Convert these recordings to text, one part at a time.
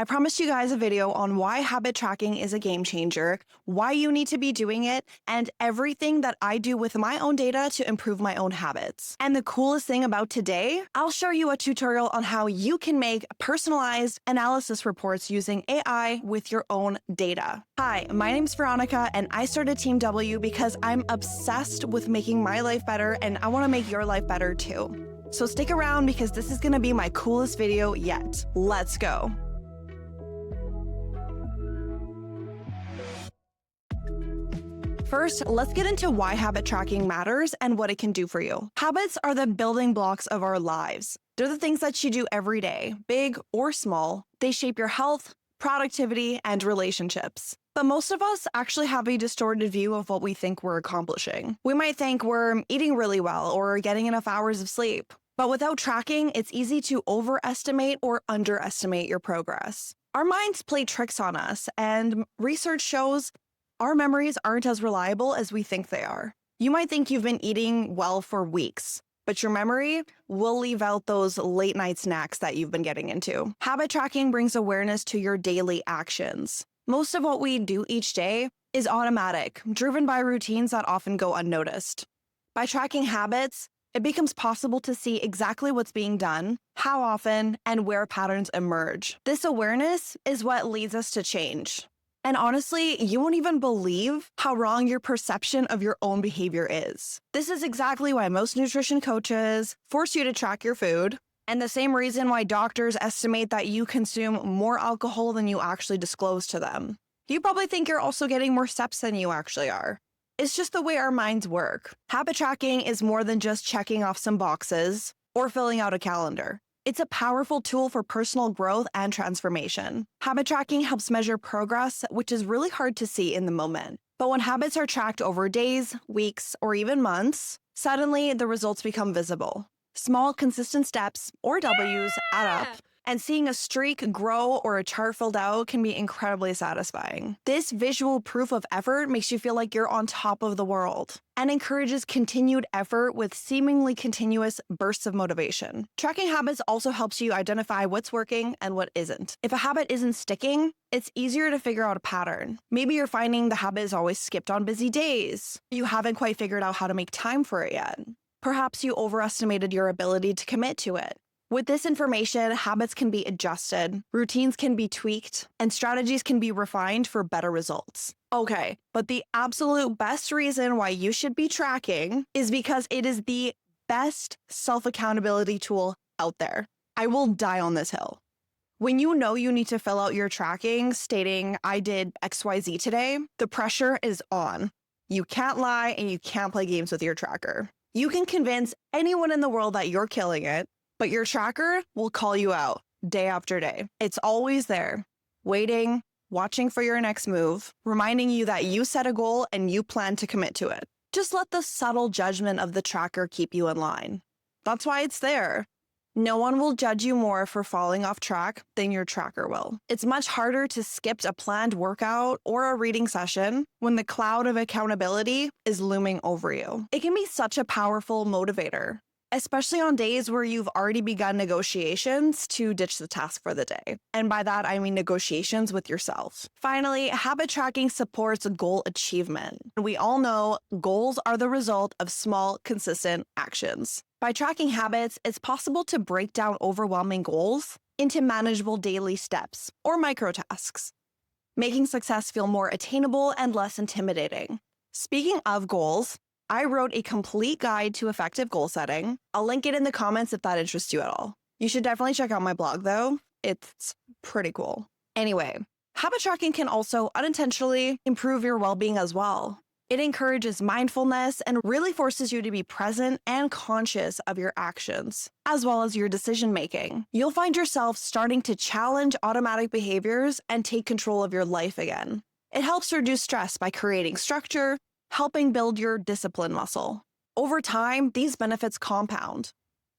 I promised you guys a video on why habit tracking is a game changer, why you need to be doing it, and everything that I do with my own data to improve my own habits. And the coolest thing about today, I'll show you a tutorial on how you can make personalized analysis reports using AI with your own data. Hi, my name's Veronica, and I started Team W because I'm obsessed with making my life better, and I want to make your life better too. So stick around because this is going to be my coolest video yet. Let's go. First, let's get into why habit tracking matters and what it can do for you. Habits are the building blocks of our lives. They're the things that you do every day, big or small. They shape your health, productivity, and relationships. But most of us actually have a distorted view of what we think we're accomplishing. We might think we're eating really well or getting enough hours of sleep. But without tracking, it's easy to overestimate or underestimate your progress. Our minds play tricks on us, and research shows our memories aren't as reliable as we think they are. You might think you've been eating well for weeks, but your memory will leave out those late night snacks that you've been getting into. Habit tracking brings awareness to your daily actions. Most of what we do each day is automatic, driven by routines that often go unnoticed. By tracking habits, it becomes possible to see exactly what's being done, how often, and where patterns emerge. This awareness is what leads us to change. And honestly, you won't even believe how wrong your perception of your own behavior is. This is exactly why most nutrition coaches force you to track your food, and the same reason why doctors estimate that you consume more alcohol than you actually disclose to them. You probably think you're also getting more steps than you actually are. It's just the way our minds work. Habit tracking is more than just checking off some boxes or filling out a calendar. It's a powerful tool for personal growth and transformation. Habit tracking helps measure progress, which is really hard to see in the moment. But when habits are tracked over days, weeks, or even months, suddenly the results become visible. Small, consistent steps, or W's, add up, and seeing a streak grow or a chart filled out can be incredibly satisfying. This visual proof of effort makes you feel like you're on top of the world and encourages continued effort with seemingly continuous bursts of motivation. Tracking habits also helps you identify what's working and what isn't. If a habit isn't sticking, it's easier to figure out a pattern. Maybe you're finding the habit is always skipped on busy days. You haven't quite figured out how to make time for it yet. Perhaps you overestimated your ability to commit to it. With this information, habits can be adjusted, routines can be tweaked, and strategies can be refined for better results. Okay, but the absolute best reason why you should be tracking is because it is the best self-accountability tool out there. I will die on this hill. When you know you need to fill out your tracking stating, I did XYZ today, the pressure is on. You can't lie and you can't play games with your tracker. You can convince anyone in the world that you're killing it, but your tracker will call you out day after day. It's always there, waiting, watching for your next move, reminding you that you set a goal and you plan to commit to it. Just let the subtle judgment of the tracker keep you in line. That's why it's there. No one will judge you more for falling off track than your tracker will. It's much harder to skip a planned workout or a reading session when the cloud of accountability is looming over you. It can be such a powerful motivator, especially on days where you've already begun negotiations to ditch the task for the day. And by that, I mean negotiations with yourself. Finally, habit tracking supports goal achievement. We all know goals are the result of small, consistent actions. By tracking habits, it's possible to break down overwhelming goals into manageable daily steps or microtasks, making success feel more attainable and less intimidating. Speaking of goals, I wrote a complete guide to effective goal setting. I'll link it in the comments if that interests you at all. You should definitely check out my blog though. It's pretty cool. Anyway, habit tracking can also unintentionally improve your well-being as well. It encourages mindfulness and really forces you to be present and conscious of your actions, as well as your decision-making. You'll find yourself starting to challenge automatic behaviors and take control of your life again. It helps reduce stress by creating structure, helping build your discipline muscle. Over time, these benefits compound,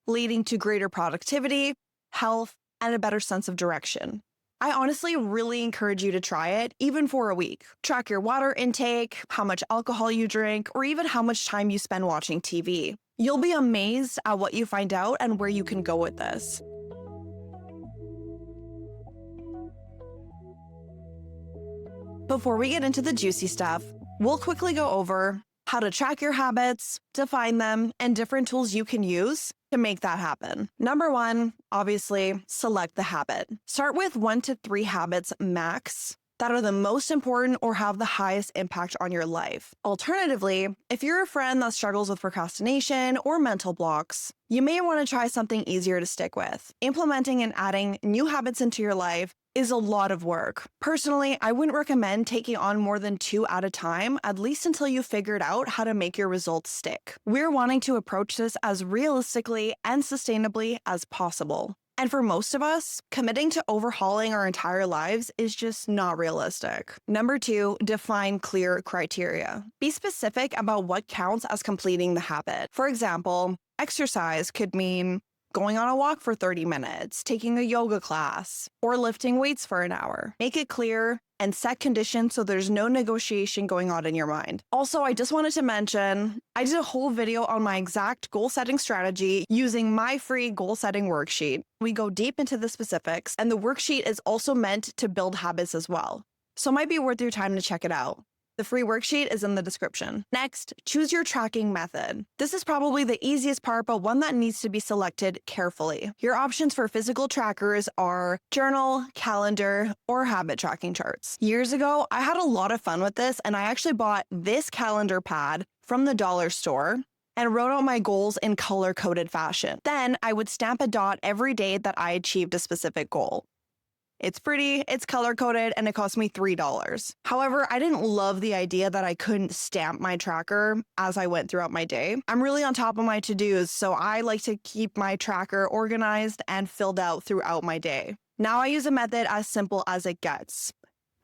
leading to greater productivity, health, and a better sense of direction. I honestly really encourage you to try it, even for a week. Track your water intake, how much alcohol you drink, or even how much time you spend watching TV. You'll be amazed at what you find out and where you can go with this. Before we get into the juicy stuff, we'll quickly go over how to track your habits, define them, and different tools you can use to make that happen. Number one, obviously, select the habit. Start with 1 to 3 habits max that are the most important or have the highest impact on your life. Alternatively, if you're a friend that struggles with procrastination or mental blocks, you may want to try something easier to stick with. Implementing and adding new habits into your life is a lot of work. Personally, I wouldn't recommend taking on more than 2 at a time, at least until you figured out how to make your results stick. We're wanting to approach this as realistically and sustainably as possible. And for most of us, committing to overhauling our entire lives is just not realistic. Number 2, define clear criteria. Be specific about what counts as completing the habit. For example, exercise could mean going on a walk for 30 minutes, taking a yoga class, or lifting weights for an hour. Make it clear and set conditions so there's no negotiation going on in your mind. Also, I just wanted to mention, I did a whole video on my exact goal setting strategy using my free goal setting worksheet. We go deep into the specifics, and the worksheet is also meant to build habits as well. So it might be worth your time to check it out. The free worksheet is in the description. Next, choose your tracking method. This is probably the easiest part, but one that needs to be selected carefully. Your options for physical trackers are journal, calendar, or habit tracking charts. Years ago, I had a lot of fun with this, and I actually bought this calendar pad from the dollar store and wrote out my goals in color-coded fashion. Then I would stamp a dot every day that I achieved a specific goal. It's pretty, it's color-coded, and it cost me $3. However, I didn't love the idea that I couldn't stamp my tracker as I went throughout my day. I'm really on top of my to-dos, so I like to keep my tracker organized and filled out throughout my day. Now I use a method as simple as it gets,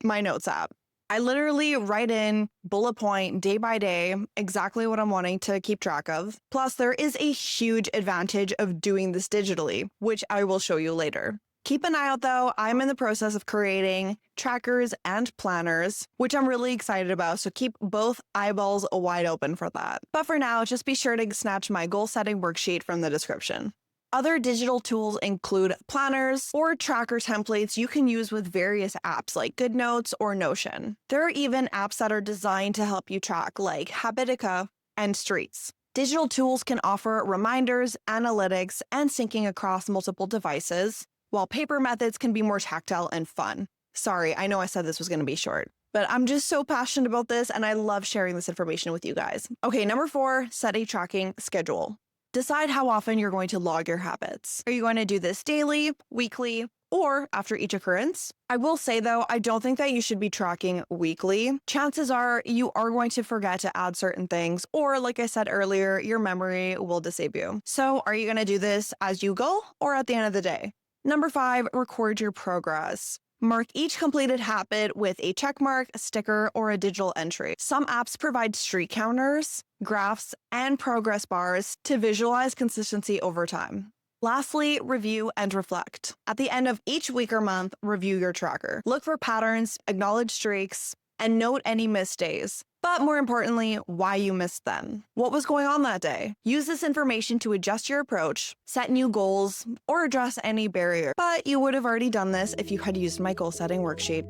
my Notes app. I literally write in, bullet point, day by day, exactly what I'm wanting to keep track of. Plus, there is a huge advantage of doing this digitally, which I will show you later. Keep an eye out though, I'm in the process of creating trackers and planners, which I'm really excited about, so keep both eyeballs wide open for that. But for now, just be sure to snatch my goal setting worksheet from the description. Other digital tools include planners or tracker templates you can use with various apps like GoodNotes or Notion. There are even apps that are designed to help you track like Habitica and Streets. Digital tools can offer reminders, analytics, and syncing across multiple devices, while paper methods can be more tactile and fun. Sorry, I know I said this was going to be short, but I'm just so passionate about this and I love sharing this information with you guys. Okay, number 4, set a tracking schedule. Decide how often you're going to log your habits. Are you going to do this daily, weekly, or after each occurrence? I will say though, I don't think that you should be tracking weekly. Chances are you are going to forget to add certain things, or like I said earlier, your memory will disable you. So are you going to do this as you go or at the end of the day? Number 5, record your progress. Mark each completed habit with a check mark, a sticker, or a digital entry. Some apps provide streak counters, graphs, and progress bars to visualize consistency over time. Lastly, review and reflect. At the end of each week or month, review your tracker. Look for patterns, acknowledge streaks, and note any missed days. But more importantly, why you missed them. What was going on that day? Use this information to adjust your approach, set new goals, or address any barrier. But you would have already done this if you had used my goal setting worksheet.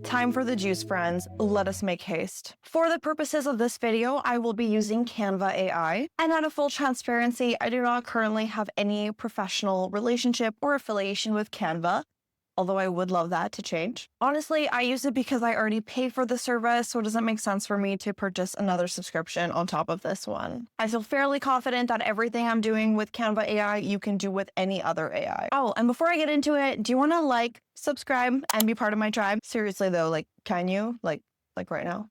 Time for the juice, friends. Let us make haste. For the purposes of this video, I will be using Canva AI. And out of full transparency, I do not currently have any professional relationship or affiliation with Canva, although I would love that to change. Honestly, I use it because I already pay for the service, so it doesn't make sense for me to purchase another subscription on top of this one. I feel fairly confident that everything I'm doing with Canva AI, you can do with any other AI. Oh, and before I get into it, do you want to like, subscribe, and be part of my tribe? Seriously though, like, can you? Like right now?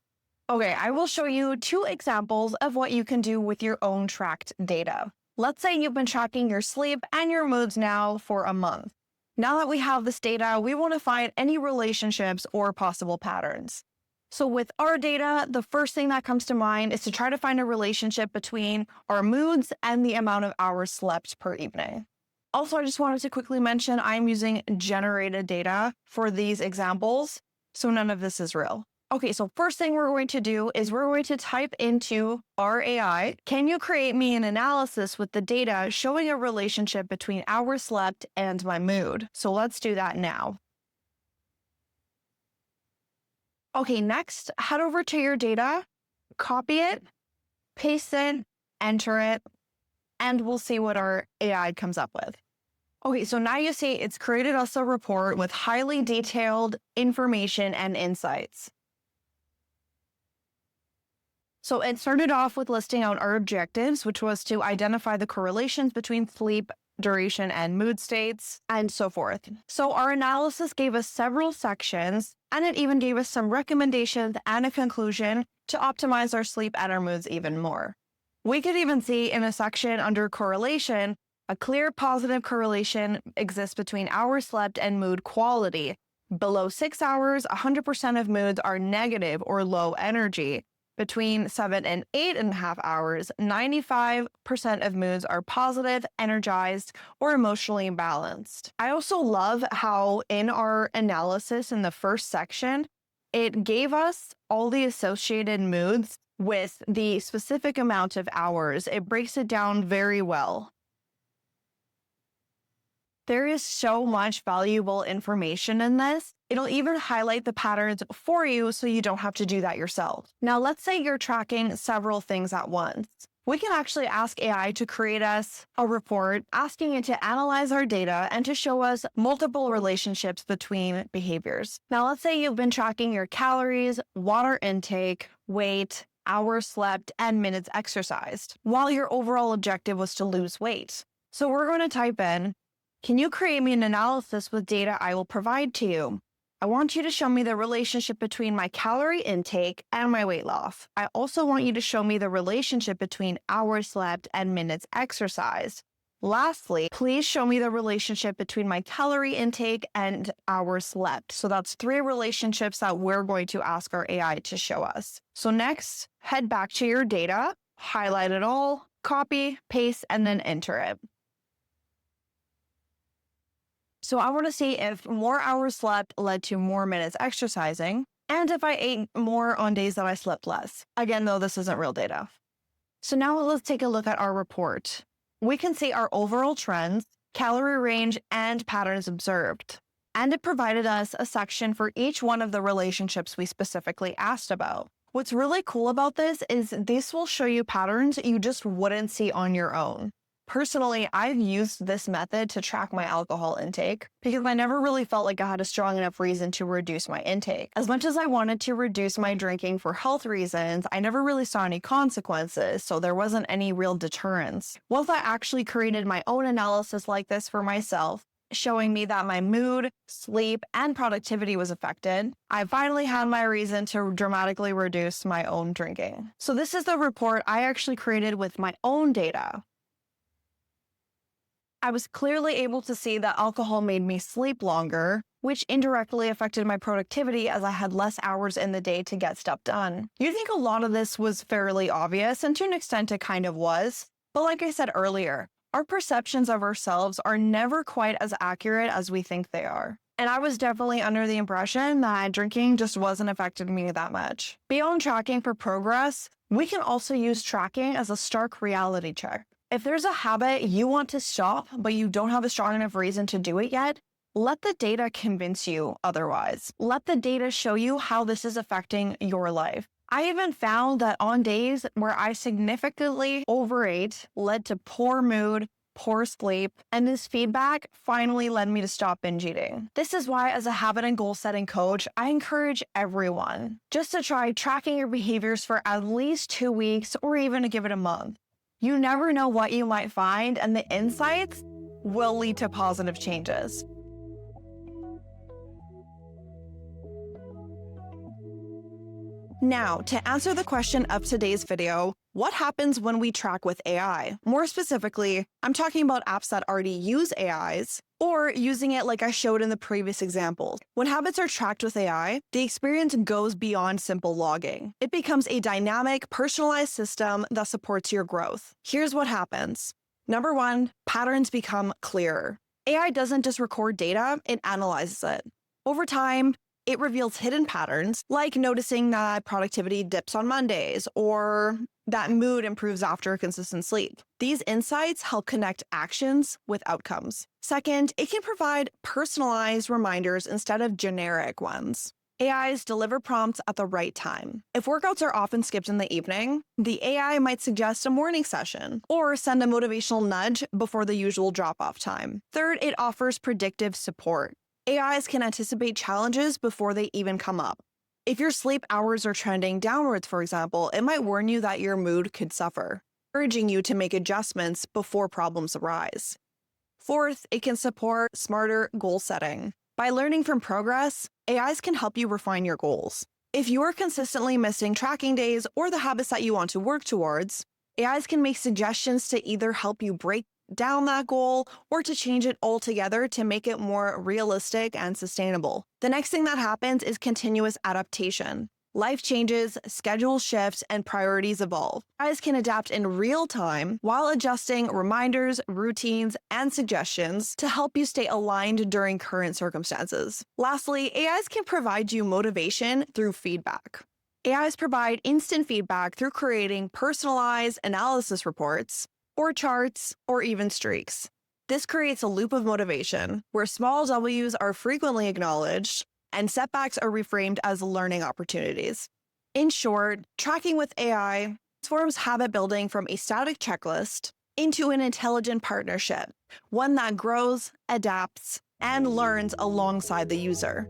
Okay, I will show you 2 examples of what you can do with your own tracked data. Let's say you've been tracking your sleep and your moods now for a month. Now that we have this data, we want to find any relationships or possible patterns. So with our data, the first thing that comes to mind is to try to find a relationship between our moods and the amount of hours slept per evening. Also, I just wanted to quickly mention I'm using generated data for these examples, so none of this is real. Okay, so first thing we're going to do is we're going to type into our AI, can you create me an analysis with the data showing a relationship between hours slept and my mood? So let's do that now. Okay, next, head over to your data, copy it, paste it, enter it, and we'll see what our AI comes up with. Okay, so now you see it's created us a report with highly detailed information and insights. So it started off with listing out our objectives, which was to identify the correlations between sleep, duration, and mood states, and so forth. So our analysis gave us several sections, and it even gave us some recommendations and a conclusion to optimize our sleep and our moods even more. We could even see in a section under correlation, a clear positive correlation exists between hours slept and mood quality. Below 6 hours, 100% of moods are negative or low energy. Between 7 and 8.5 hours, 95% of moods are positive, energized, or emotionally balanced. I also love how in our analysis in the first section, it gave us all the associated moods with the specific amount of hours. It breaks it down very well. There is so much valuable information in this. It'll even highlight the patterns for you so you don't have to do that yourself. Now, let's say you're tracking several things at once. We can actually ask AI to create us a report, asking it to analyze our data and to show us multiple relationships between behaviors. Now, let's say you've been tracking your calories, water intake, weight, hours slept, and minutes exercised, while your overall objective was to lose weight. So we're going to type in, can you create me an analysis with data I will provide to you? I want you to show me the relationship between my calorie intake and my weight loss. I also want you to show me the relationship between hours slept and minutes exercised. Lastly, please show me the relationship between my calorie intake and hours slept. So that's 3 relationships that we're going to ask our AI to show us. So next, head back to your data, highlight it all, copy, paste, and then enter it. So I want to see if more hours slept led to more minutes exercising, and if I ate more on days that I slept less. Again, though, this isn't real data. So now let's take a look at our report. We can see our overall trends, calorie range, and patterns observed. And it provided us a section for each one of the relationships we specifically asked about. What's really cool about this is this will show you patterns you just wouldn't see on your own. Personally, I've used this method to track my alcohol intake because I never really felt like I had a strong enough reason to reduce my intake. As much as I wanted to reduce my drinking for health reasons, I never really saw any consequences, so there wasn't any real deterrence. Once I actually created my own analysis like this for myself, showing me that my mood, sleep, and productivity was affected, I finally had my reason to dramatically reduce my own drinking. So this is the report I actually created with my own data. I was clearly able to see that alcohol made me sleep longer, which indirectly affected my productivity as I had less hours in the day to get stuff done. You'd think a lot of this was fairly obvious, and to an extent it kind of was. But like I said earlier, our perceptions of ourselves are never quite as accurate as we think they are. And I was definitely under the impression that drinking just wasn't affecting me that much. Beyond tracking for progress, we can also use tracking as a stark reality check. If there's a habit you want to stop, but you don't have a strong enough reason to do it yet, let the data convince you otherwise. Let the data show you how this is affecting your life. I even found that on days where I significantly overate led to poor mood, poor sleep, and this feedback finally led me to stop binge eating. This is why, as a habit and goal setting coach, I encourage everyone just to try tracking your behaviors for at least 2 weeks or even to give it a month. You never know what you might find, and the insights will lead to positive changes. Now, to answer the question of today's video, what happens when we track with AI? More specifically, I'm talking about apps that already use AIs, or using it like I showed in the previous examples. When habits are tracked with AI, the experience goes beyond simple logging. It becomes a dynamic, personalized system that supports your growth. Here's what happens. Number 1, patterns become clearer. AI doesn't just record data, it analyzes it. Over time, It reveals hidden patterns, like noticing that productivity dips on Mondays or that mood improves after consistent sleep. These insights help connect actions with outcomes. Second, it can provide personalized reminders instead of generic ones. AIs deliver prompts at the right time. If workouts are often skipped in the evening, the AI might suggest a morning session or send a motivational nudge before the usual drop-off time. Third, it offers predictive support. AIs can anticipate challenges before they even come up. If your sleep hours are trending downwards, for example, it might warn you that your mood could suffer, urging you to make adjustments before problems arise. Fourth, it can support smarter goal setting. By learning from progress, AIs can help you refine your goals. If you're consistently missing tracking days or the habits that you want to work towards, AIs can make suggestions to either help you break down that goal or to change it altogether to make it more realistic and sustainable. The next thing that happens is continuous adaptation. Life changes, schedules shift, and priorities evolve. AIs can adapt in real time while adjusting reminders, routines, and suggestions to help you stay aligned during current circumstances. Lastly, AIs can provide you motivation through feedback. AIs provide instant feedback through creating personalized analysis reports, or charts, or even streaks. This creates a loop of motivation where small W's are frequently acknowledged and setbacks are reframed as learning opportunities. In short, tracking with AI transforms habit building from a static checklist into an intelligent partnership, one that grows, adapts, and learns alongside the user.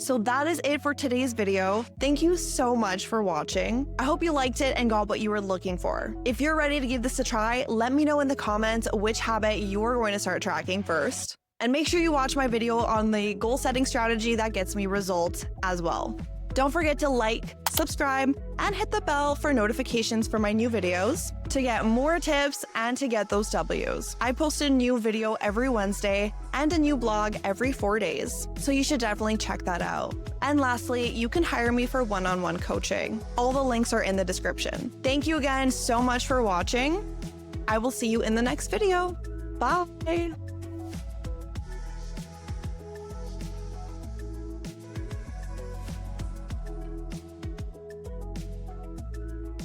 So that is it for today's video. Thank you so much for watching. I hope you liked it and got what you were looking for. If you're ready to give this a try, let me know in the comments which habit you're going to start tracking first. And make sure you watch my video on the goal setting strategy that gets me results as well. Don't forget to like, subscribe, and hit the bell for notifications for my new videos to get more tips and to get those W's. I post a new video every Wednesday and a new blog every 4 days, so you should definitely check that out. And lastly, you can hire me for one-on-one coaching. All the links are in the description. Thank you again so much for watching. I will see you in the next video. Bye.